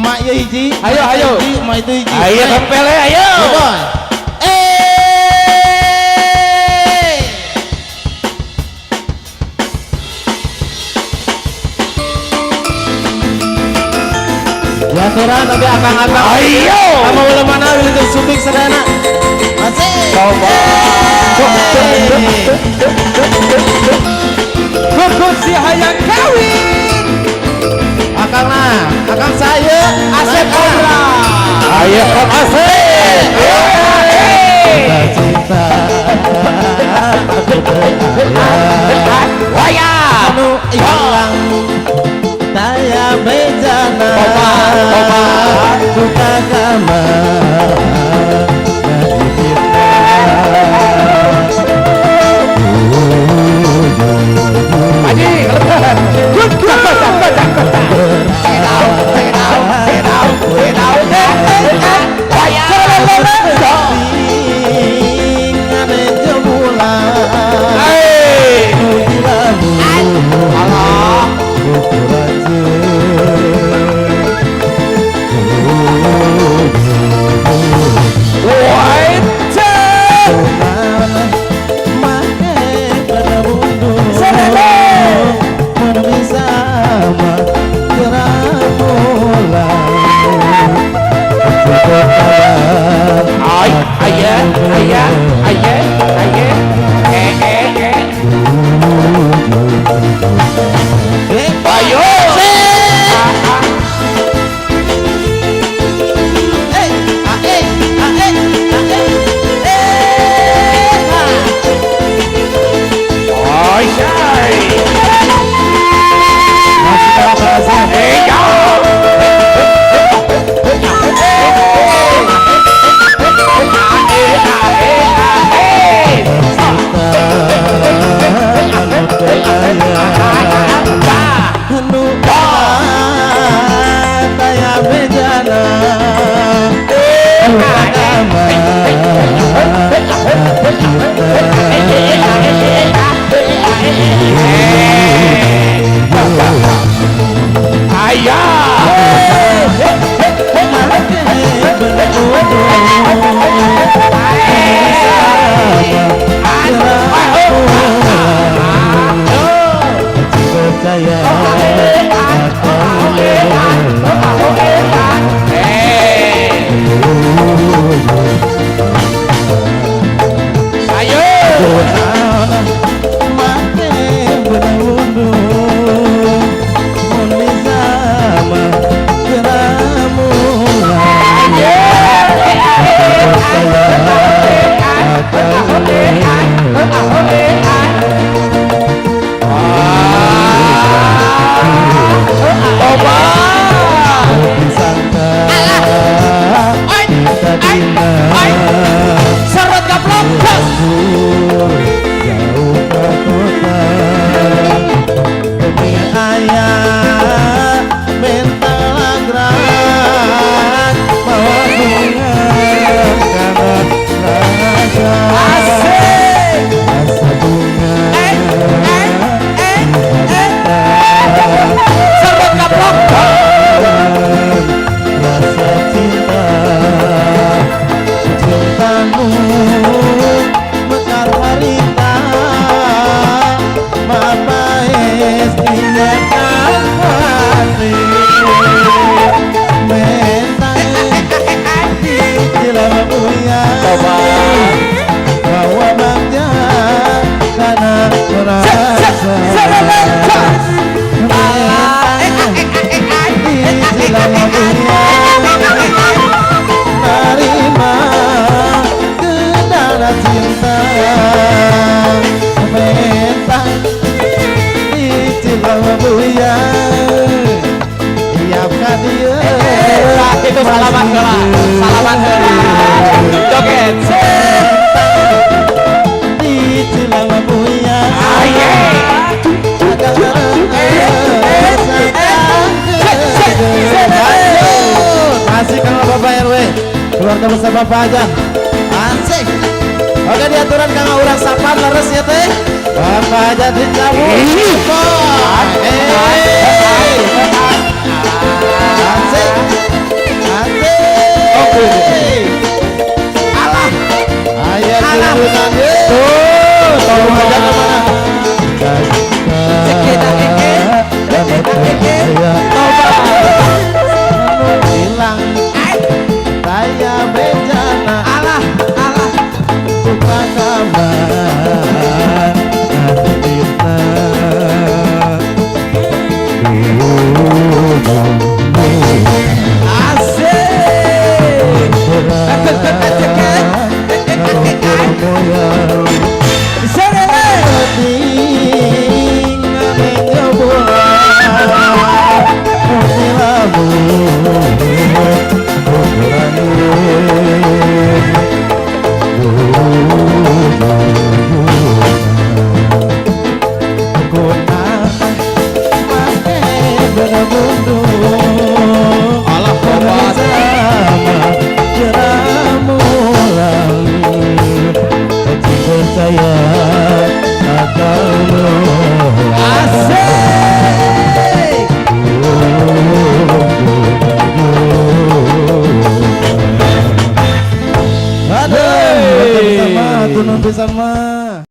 Mak ya hiji. Ayo, ayo. Mak itu hiji. Ayo tempelnya, ayo. Boy. Ya turun tapi akang-akang. Ayo. Kamu boleh mana itu subik sedana. Asik. Coba. Gugus si hayang kawin. Akang saya Asep Kobra. Ayo Kang Asep. Cinta Waya. anu hilang daya bejana. Coba. Duka kama Haji, itu salaman gala, salaman joget. Masih kalau Bapak RW keluarga besar Bapak aja asik. Oke diaturan kang urang sapan leres ya teh Bapak aja dicabut asik. Ayo